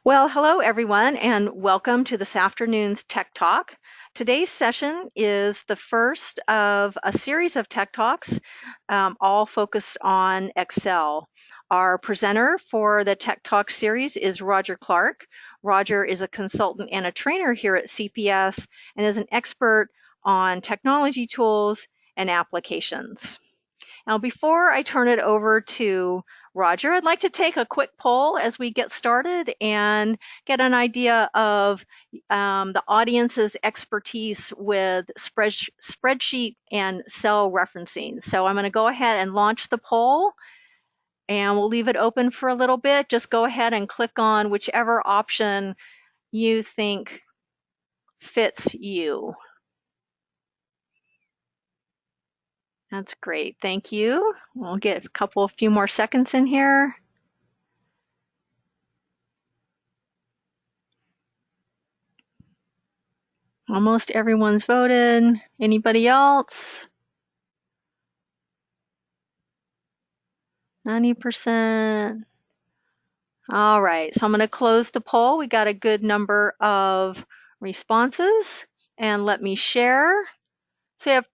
Well, hello everyone, and welcome to this afternoon's Tech Talk. Today's session is the first of a series of Tech Talks, all focused on Excel. Our presenter for the Tech Talk series is Roger Clark. Roger is a consultant and a trainer here at CPS and is an expert on technology tools and applications. Now, before I turn it over to Roger, I'd like to take a quick poll as we get started and get an idea of the audience's expertise with spreadsheet and cell referencing. So I'm going to go ahead and launch the poll, and we'll leave it open for a little bit. Just go ahead and click on whichever option you think fits you. That's great. Thank you. We'll get a few more seconds in here. Almost everyone's voted. Anybody else? 90%. All right, so I'm going to close the poll. We got a good number of responses, and let me share. So we have,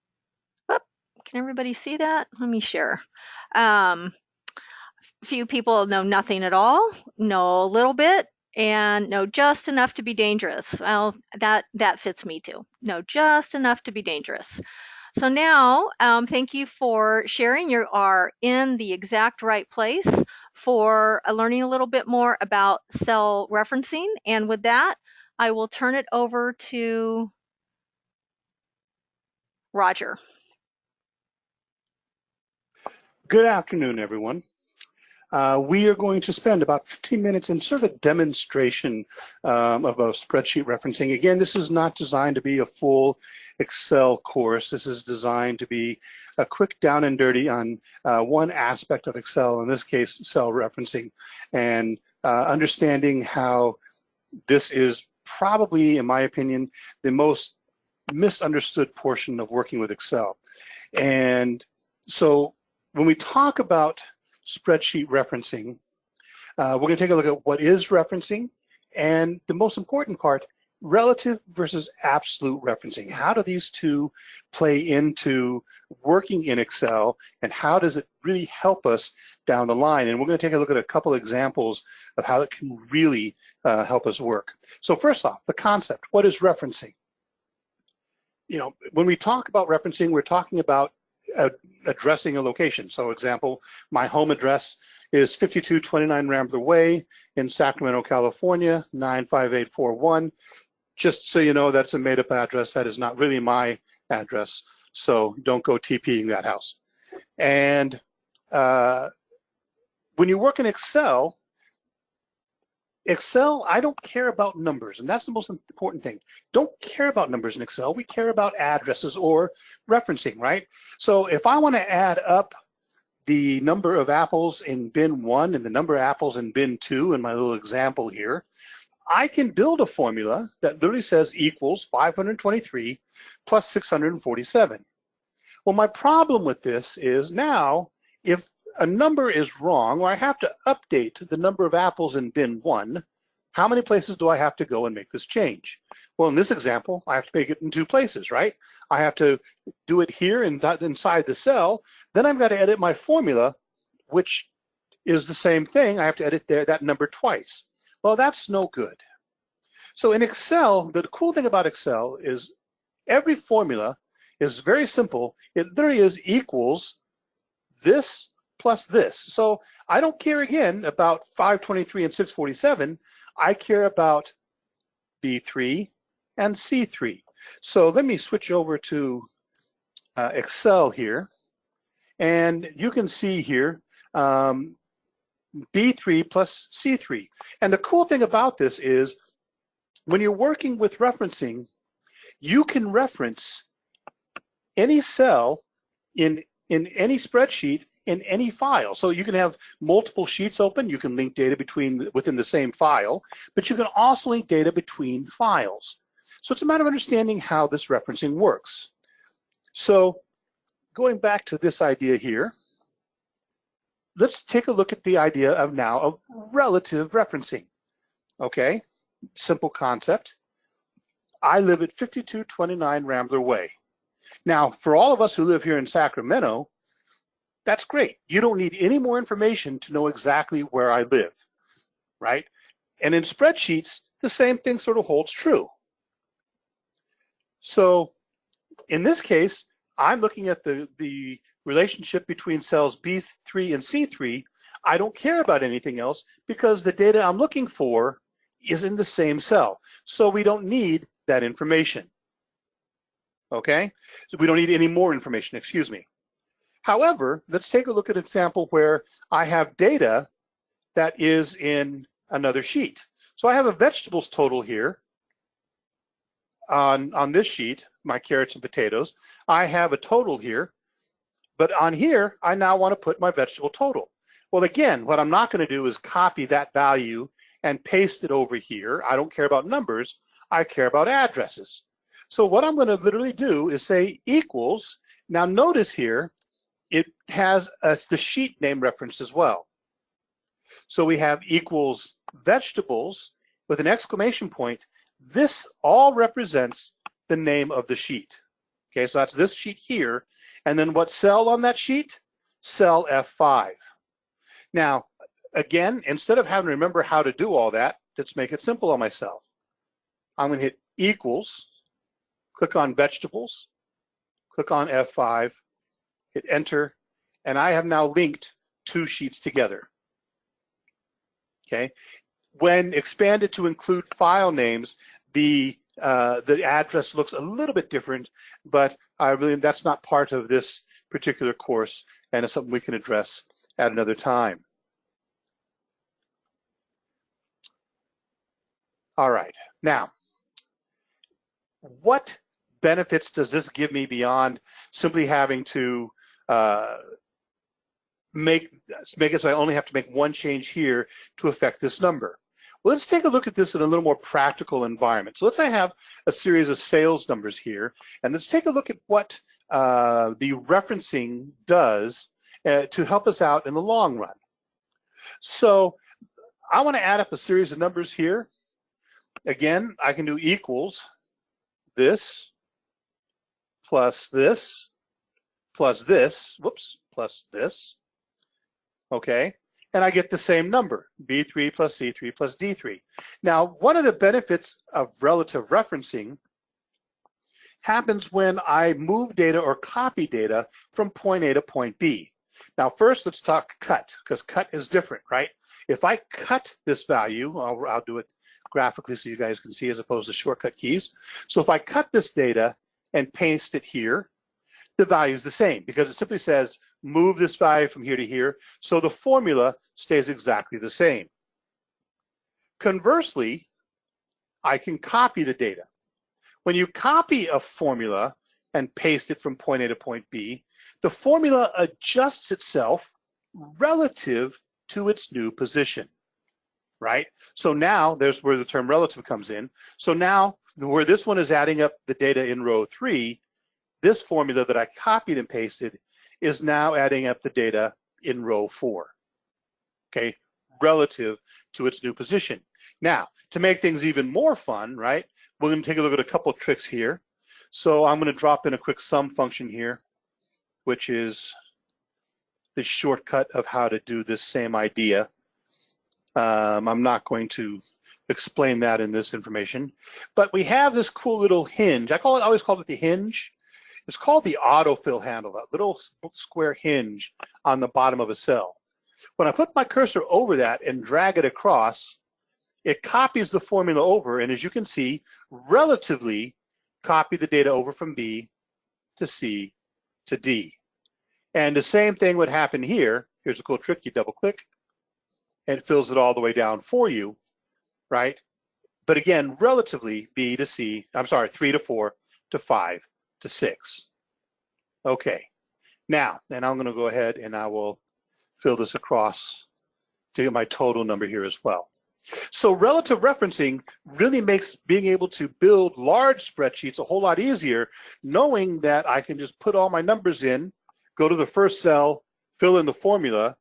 oh, can everybody see that? Let me share. Few people know nothing at all, know a little bit, and know just enough to be dangerous. Well, that fits me too. Know just enough to be dangerous. So now, thank you for sharing. You are in the exact right place for learning a little bit more about cell referencing. And with that, I will turn it over to Roger. Good afternoon, everyone. We are going to spend about 15 minutes in sort of a demonstration of a spreadsheet referencing. Again, this is not designed to be a full Excel course. This is designed to be a quick down and dirty on one aspect of Excel, in this case, cell referencing, and understanding how this is probably, in my opinion, the most misunderstood portion of working with Excel. And so when we talk about spreadsheet referencing, we're going to take a look at what is referencing, and the most important part, relative versus absolute referencing. How do these two play into working in Excel, and how does it really help us down the line? And we're going to take a look at a couple examples of how it can really help us work. So first off, the concept. What is referencing? You know, when we talk about referencing, we're talking about addressing a location. So example, my home address is 5229 Rambler Way in Sacramento, California, 95841. Just so you know, that's a made-up address. That is not really my address. So don't go TPing that house. And when you work in Excel, I don't care about numbers, and that's the most important thing. Don't care about numbers in Excel. We care about addresses or referencing, right? So if I want to add up the number of apples in bin 1 and the number of apples in bin 2 in my little example here, I can build a formula that literally says equals 523 plus 647. Well, my problem with this is now, if a number is wrong, or I have to update the number of apples in bin 1, how many places do I have to go and make this change? Well, in this example, I have to make it in 2 places, right? I have to do it here and inside the cell. Then I've got to edit my formula, which is the same thing. I have to edit that number twice. Well, that's no good. So in Excel, the cool thing about Excel is every formula is very simple. It literally is equals this plus this. So I don't care again about 523 and 647. I care about B3 and C3. So let me switch over to Excel here. And you can see here B3 plus C3. And the cool thing about this is when you're working with referencing, you can reference any cell in any spreadsheet in any file. So you can have multiple sheets open, you can link data within the same file, but you can also link data between files. So it's a matter of understanding how this referencing works. So going back to this idea here, let's take a look at the idea of relative referencing. Okay, simple concept. I live at 5229 Rambler Way. Now, for all of us who live here in Sacramento, that's great. You don't need any more information to know exactly where I live, right? And in spreadsheets, the same thing sort of holds true. So in this case, I'm looking at the relationship between cells B3 and C3. I don't care about anything else because the data I'm looking for is in the same cell. So we don't need that information. Okay? So we don't need any more information, excuse me. However, let's take a look at an example where I have data that is in another sheet. So I have a vegetables total here on this sheet, my carrots and potatoes. I have a total here, but on here, I now want to put my vegetable total. Well, again, what I'm not going to do is copy that value and paste it over here. I don't care about numbers. I care about addresses. So what I'm going to literally do is say equals. Now notice here, it has the sheet name reference as well. So we have equals vegetables with an exclamation point. This all represents the name of the sheet. Okay, so that's this sheet here. And then what cell on that sheet? Cell F5. Now, again, instead of having to remember how to do all that, let's make it simple on myself. I'm going to hit equals, click on vegetables, click on F5, hit enter, and I have now linked two sheets together. Okay, when expanded to include file names, the address looks a little bit different, but that's not part of this particular course, and it's something we can address at another time. All right, now, what benefits does this give me beyond simply having to make it so I only have to make one change here to affect this number? Well, let's take a look at this in a little more practical environment. So let's say I have a series of sales numbers here, and let's take a look at what the referencing does to help us out in the long run. So I want to add up a series of numbers here. Again, I can do equals this plus this plus this, whoops, plus this, okay? And I get the same number, B3 plus C3 plus D3. Now, one of the benefits of relative referencing happens when I move data or copy data from point A to point B. Now, first, let's talk cut, because cut is different, right? If I cut this value, I'll do it graphically so you guys can see as opposed to shortcut keys. So if I cut this data and paste it here, the value is the same because it simply says move this value from here to here, so the formula stays exactly the same. Conversely, I can copy the data. When you copy a formula and paste it from point A to point B, the formula adjusts itself relative to its new position, right? So now there's where the term relative comes in. So now where this one is adding up the data in row 3, this formula that I copied and pasted is now adding up the data in row 4, okay, relative to its new position. Now, to make things even more fun, right, we're going to take a look at a couple of tricks here. So I'm going to drop in a quick sum function here, which is the shortcut of how to do this same idea. I'm not going to explain that in this information, but we have this cool little hinge. I always call it the hinge. It's called the autofill handle, that little square hinge on the bottom of a cell. When I put my cursor over that and drag it across, it copies the formula over, and as you can see, relatively copy the data over from B to C to D. And the same thing would happen here. Here's a cool trick. You double click, and it fills it all the way down for you, right? But again, relatively B to C, 3 to 4 to 5 to 6. Okay, now, and I'm going to go ahead and I will fill this across to get my total number here as well. So relative referencing really makes being able to build large spreadsheets a whole lot easier, knowing that I can just put all my numbers in, go to the first cell, fill in the formula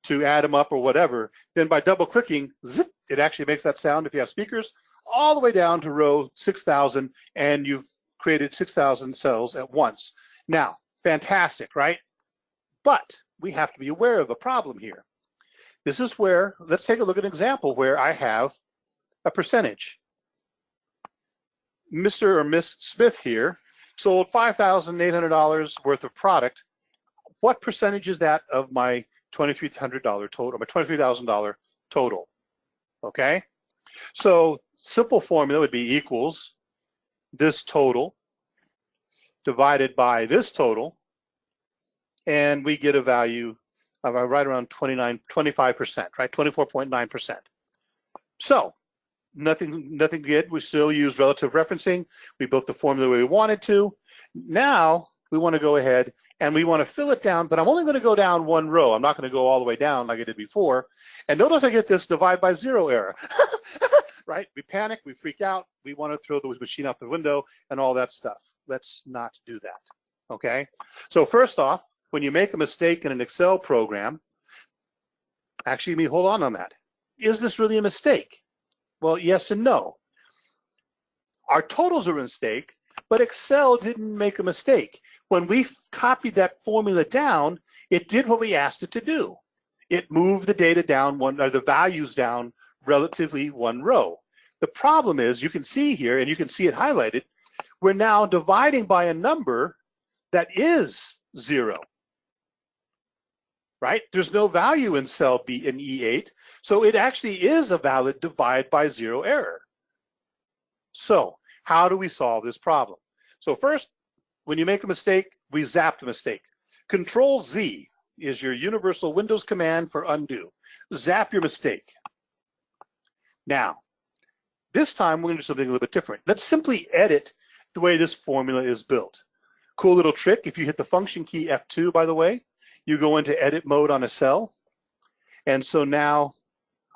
to add them up or whatever, then by double clicking, zip, it actually makes that sound if you have speakers, all the way down to row 6,000, and you've created 6,000 cells at once. Now, fantastic, right? But we have to be aware of a problem here. This is where, let's take a look at an example where I have a percentage. Mr. or Miss Smith here sold $5,800 worth of product. What percentage is that of my $2,300 total, my $23,000 total? Okay, so simple formula would be equals this total divided by this total, and we get a value of right around 25%, right? 24.9%. So nothing good. We still use relative referencing. We built the formula we wanted to. Now we want to go ahead and we want to fill it down, but I'm only going to go down one row. I'm not going to go all the way down like I did before. And notice I get this divide by zero error, right? We panic, we freak out, we want to throw the machine out the window and all that stuff. Let's not do that, okay? So first off, when you make a mistake in an Excel program, actually, let me hold on that. Is this really a mistake? Well, yes and no. Our totals are a mistake, but Excel didn't make a mistake. When we copied that formula down, it did what we asked it to do. It moved the data down the values down relatively one row. The problem is, you can see here, and you can see it highlighted, we're now dividing by a number that is 0. Right? There's no value in cell B in E8, so it actually is a valid divide by zero error. So how do we solve this problem? So first, when you make a mistake, we zap the mistake. Control Z is your universal Windows command for undo. Zap your mistake. Now, this time we're going to do something a little bit different. Let's simply edit the way this formula is built. Cool little trick, if you hit the function key F2, by the way, you go into edit mode on a cell. And so now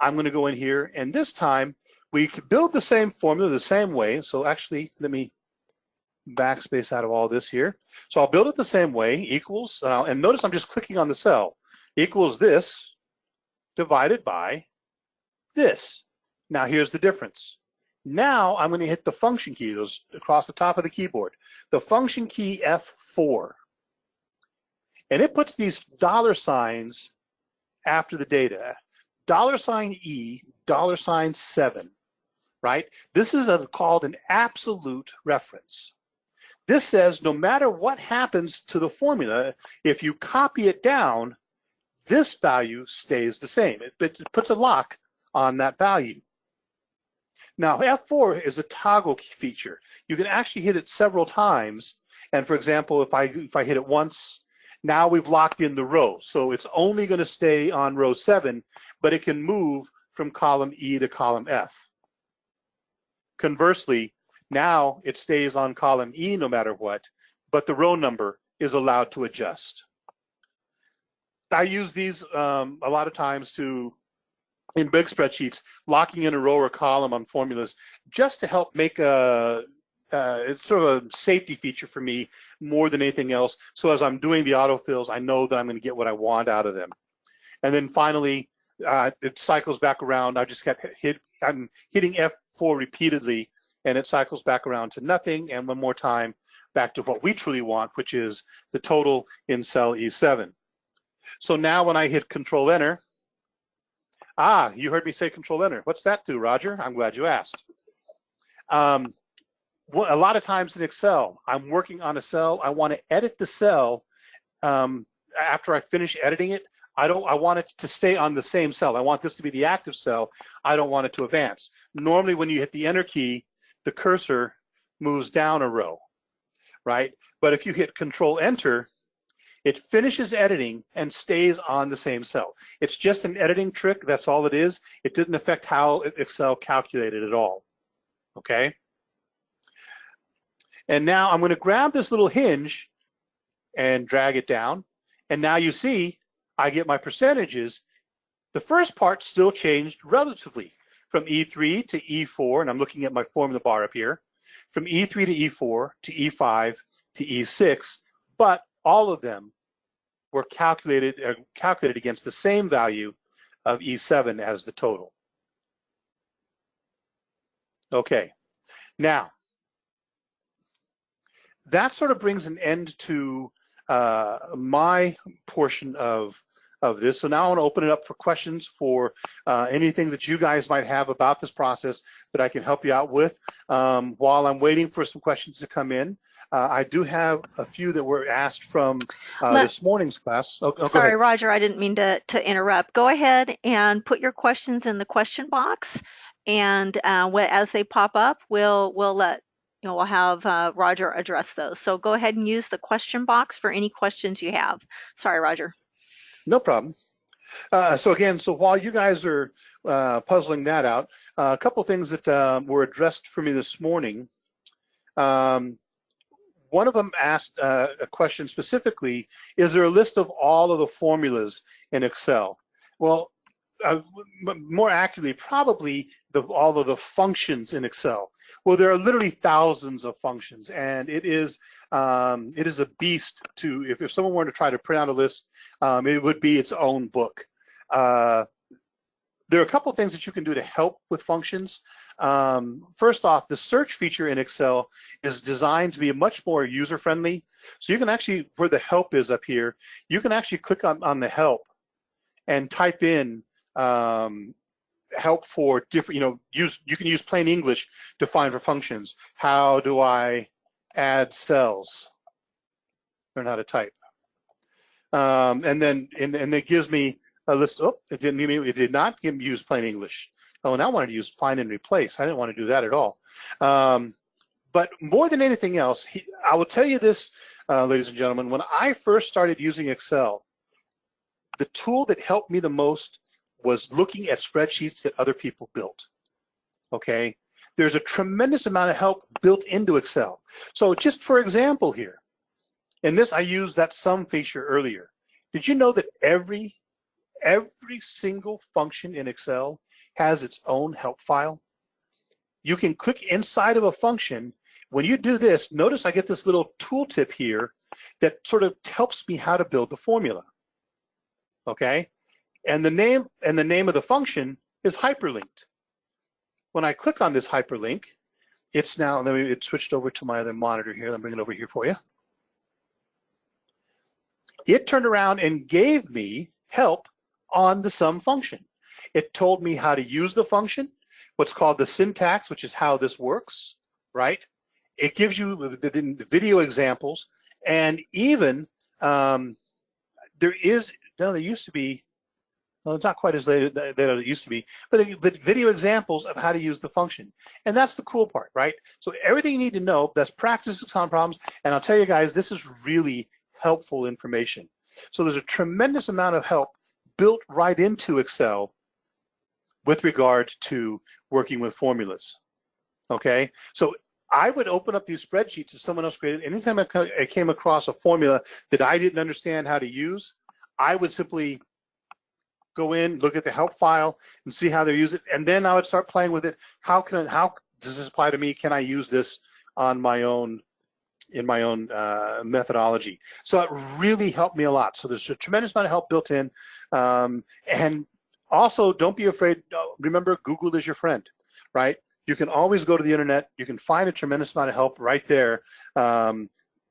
I'm going to go in here, and this time we could build the same formula the same way. So actually, let me backspace out of all this here. So I'll build it the same way, equals, and notice I'm just clicking on the cell, equals this divided by this. Now here's the difference. Now I'm going to hit the function key, those across the top of the keyboard, the function key F4. And it puts these dollar signs after the data. $E, $7, right? This is called an absolute reference. This says no matter what happens to the formula, if you copy it down, this value stays the same. It puts a lock on that value. Now, F4 is a toggle feature. You can actually hit it several times. And for example, if I hit it once, now we've locked in the row. So it's only going to stay on row 7, but it can move from column E to column F. Conversely, now it stays on column E no matter what, but the row number is allowed to adjust. I use these a lot of times in big spreadsheets, locking in a row or column on formulas just to help make it's sort of a safety feature for me more than anything else. So as I'm doing the autofills, I know that I'm going to get what I want out of them. And then finally, it cycles back around. I'm hitting F4 repeatedly, and it cycles back around to nothing. And one more time, back to what we truly want, which is the total in cell E7. So now when I hit Control Enter, you heard me say Control Enter. What's that do, Roger? I'm glad you asked. A lot of times in Excel, I'm working on a cell. I want to edit the cell. After I finish editing it, I want it to stay on the same cell. I want this to be the active cell. I don't want it to advance. Normally, when you hit the Enter key, the cursor moves down a row, right? But if you hit Control Enter, it finishes editing and stays on the same cell. It's just an editing trick. That's all it is. It didn't affect how Excel calculated at all, okay? And now I'm going to grab this little hinge and drag it down. And now you see I get my percentages. The first part still changed relatively from E3 to E4, and I'm looking at my formula bar up here, from E3 to E4 to E5 to E6, but all of them were calculated against the same value of E7 as the total. Okay, now that sort of brings an end to my portion of this. So now I want to open it up for questions for anything that you guys might have about this process that I can help you out with. While I'm waiting for some questions to come in, I do have a few that were asked from Let, this morning's class. Oh, go Sorry, ahead. Roger, I didn't mean to interrupt. Go ahead and put your questions in the question box, and as they pop up, we'll have Roger address those. So go ahead and use the question box for any questions you have. Sorry, Roger. No problem. So again, so while you guys are puzzling that out, a couple of things that were addressed for me this morning. One of them asked a question specifically, is there a list of all of the formulas in Excel? Well, more accurately, probably all of the functions in Excel. Well, there are literally thousands of functions, and it is a beast to, if someone were to try to print out a list, it would be its own book. There are a couple of things that you can do to help with functions. First off, the search feature in Excel is designed to be much more user-friendly. So you can actually, where the help is up here, you can actually click on the help and type in help for different, you can use plain English to find for functions. How do I add cells? Learn how to type. And then it gives me a list. Oh, it did not use plain English. Oh, and I wanted to use find and replace. I didn't want to do that at all. But more than anything else, I will tell you this, ladies and gentlemen, when I first started using Excel, the tool that helped me the most was looking at spreadsheets that other people built, okay? There's a tremendous amount of help built into Excel. So just for example here, in this, I used that sum feature earlier. Did you know that every single function in Excel has its own help file? You can click inside of a function. When you do this, notice I get this little tooltip here that sort of helps me how to build the formula, okay? And the name of the function is hyperlinked. When I click on this hyperlink, it's now, it switched over to my other monitor here. Let me bring it over here for you. It turned around and gave me help on the sum function. It told me how to use the function, what's called the syntax, which is how this works, right? It gives you the video examples, and even there used to be, well, it's not quite as late that it used to be, but video examples of how to use the function. And that's the cool part, right? So everything you need to know, best practices on problems, and I'll tell you guys, this is really helpful information. So there's a tremendous amount of help built right into Excel with regard to working with formulas, okay? So I would open up these spreadsheets that someone else created. Anytime I came across a formula that I didn't understand how to use, I would simply go in, look at the help file, and see how they use it, and then I would start playing with it. How does this apply to me? Can I use this on my own, in my own methodology? So it really helped me a lot. So there's a tremendous amount of help built in, and also don't be afraid. Remember, Google is your friend, right? You can always go to the internet. You can find a tremendous amount of help right there.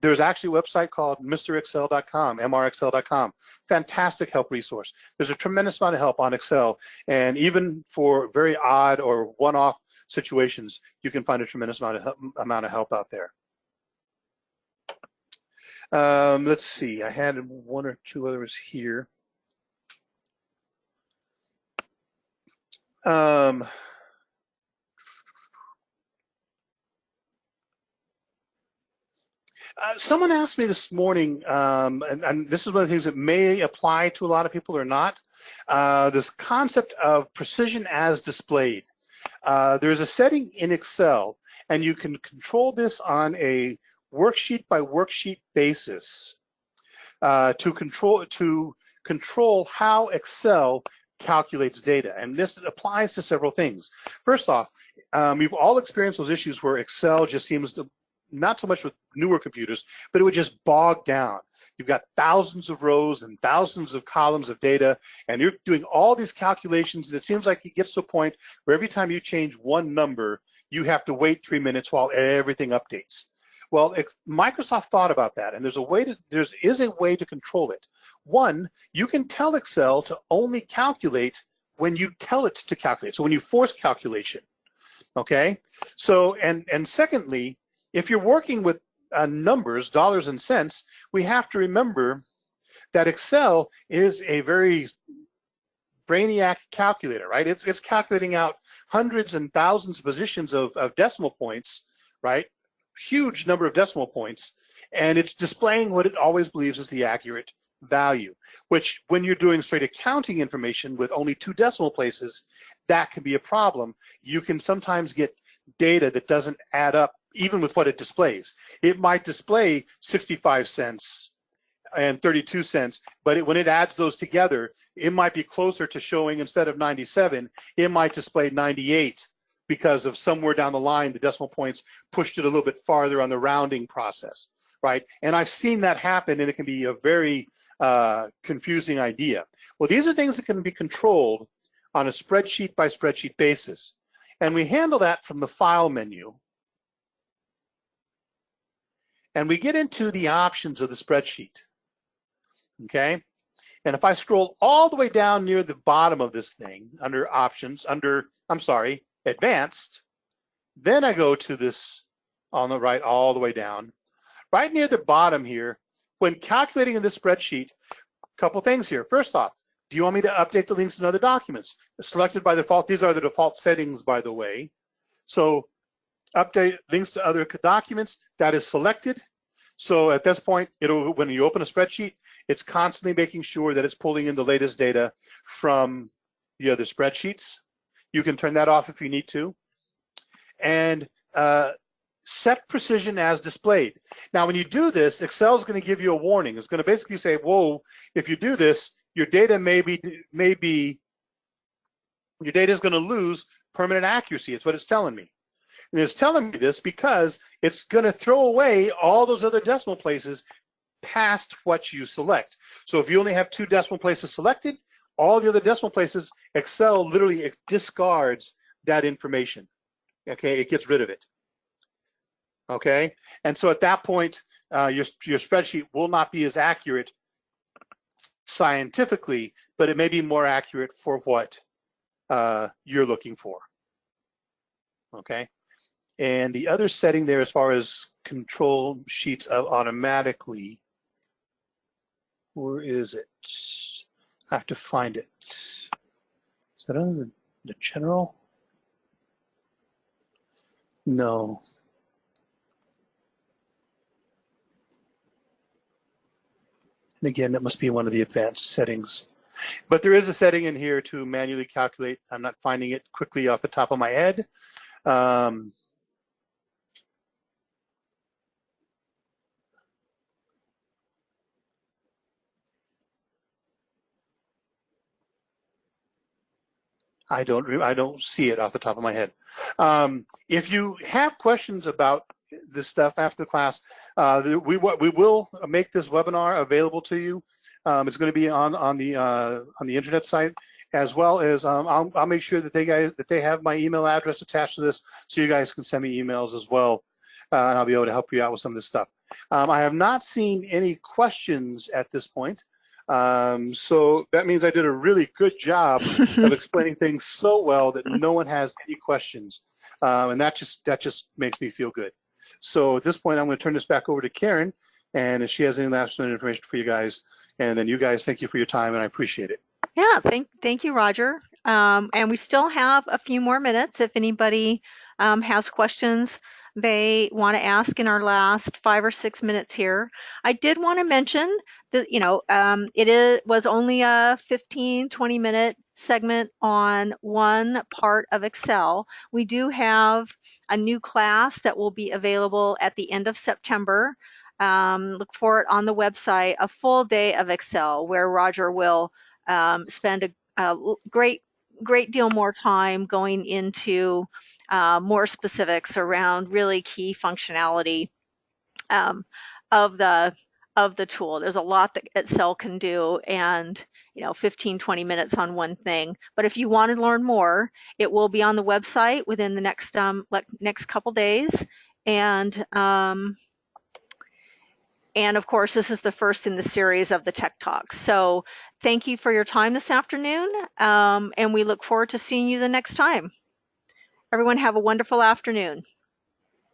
There's actually a website called mrexcel.com, mrexcel.com. Fantastic help resource. There's a tremendous amount of help on Excel, and even for very odd or one-off situations, you can find a tremendous amount of help out there. Let's see, I had one or two others here. Someone asked me this morning, and this is one of the things that may apply to a lot of people or not, this concept of precision as displayed. There's a setting in Excel, and you can control this on a worksheet by worksheet basis to control how Excel calculates data. And this applies to several things. First off, we've all experienced those issues where Excel just seems to not so much with newer computers, but it would just bog down. You've got thousands of rows and thousands of columns of data, and you're doing all these calculations, and it seems like it gets to a point where every time you change one number, you have to wait 3 minutes while everything updates. Well, Microsoft thought about that, and there is a way to control it. One, you can tell Excel to only calculate when you tell it to calculate. So when you force calculation, okay? So, and secondly, if you're working with numbers, dollars and cents, we have to remember that Excel is a very brainiac calculator, right? It's calculating out hundreds and thousands of positions of decimal points, right? Huge number of decimal points, and it's displaying what it always believes is the accurate value, which when you're doing straight accounting information with only 2 decimal places, that can be a problem. You can sometimes get data that doesn't add up even with what it displays. It might display 65 cents and 32 cents, but when it adds those together, it might be closer to showing, instead of 97, it might display 98 because of somewhere down the line, the decimal points pushed it a little bit farther on the rounding process, right? And I've seen that happen, and it can be a very confusing idea. Well, these are things that can be controlled on a spreadsheet by spreadsheet basis. And we handle that from the File menu. And we get into the options of the spreadsheet, okay? And if I scroll all the way down near the bottom of this thing, under Options, Advanced, then I go to this on the right all the way down. Right near the bottom here, when calculating in this spreadsheet, a couple things here. First off, do you want me to update the links in other documents? Selected by default, these are the default settings, by the way. So update links to other documents, that is selected. So at this point, when you open a spreadsheet, it's constantly making sure that it's pulling in the latest data from the other spreadsheets. You can turn that off if you need to. And set precision as displayed. Now, when you do this, Excel is going to give you a warning. It's going to basically say, whoa, if you do this, your data your data is going to lose permanent accuracy. It's what it's telling me. And it's telling me this because it's going to throw away all those other decimal places past what you select. So if you only have 2 decimal places selected, all the other decimal places, Excel literally discards that information. Okay, it gets rid of it. Okay, and so at that point, your spreadsheet will not be as accurate scientifically, but it may be more accurate for what you're looking for. Okay, and the other setting there, as far as control sheets of automatically, where is it? I have to find it. Is that on the general? No. And again, that must be one of the advanced settings. But there is a setting in here to manually calculate. I'm not finding it quickly off the top of my head. I don't see it off the top of my head. If you have questions about this stuff after the class, we will make this webinar available to you. It's going to be on the internet site, as well as I'll make sure that they have my email address attached to this, so you guys can send me emails as well, and I'll be able to help you out with some of this stuff. I have not seen any questions at this point. So that means I did a really good job of explaining things so well that no one has any questions, and that just makes me feel good. So at this point, I'm going to turn this back over to Karen, and if she has any last minute information for you guys, and then you guys, thank you for your time, and I appreciate it. Yeah, thank you, Roger. And we still have a few more minutes if anybody has questions they want to ask in our last 5 or 6 minutes here. I did want to mention that, was only a 15, 20-minute segment on one part of Excel. We do have a new class that will be available at the end of September. Look for it on the website, a full day of Excel, where Roger will spend a great deal more time going into more specifics around really key functionality um, of the tool. There's a lot that Excel can do, and 15, 20 minutes on one thing. But if you want to learn more, it will be on the website within the next couple days. And and of course, this is the first in the series of the Tech Talks. So thank you for your time this afternoon, and we look forward to seeing you the next time. Everyone have a wonderful afternoon.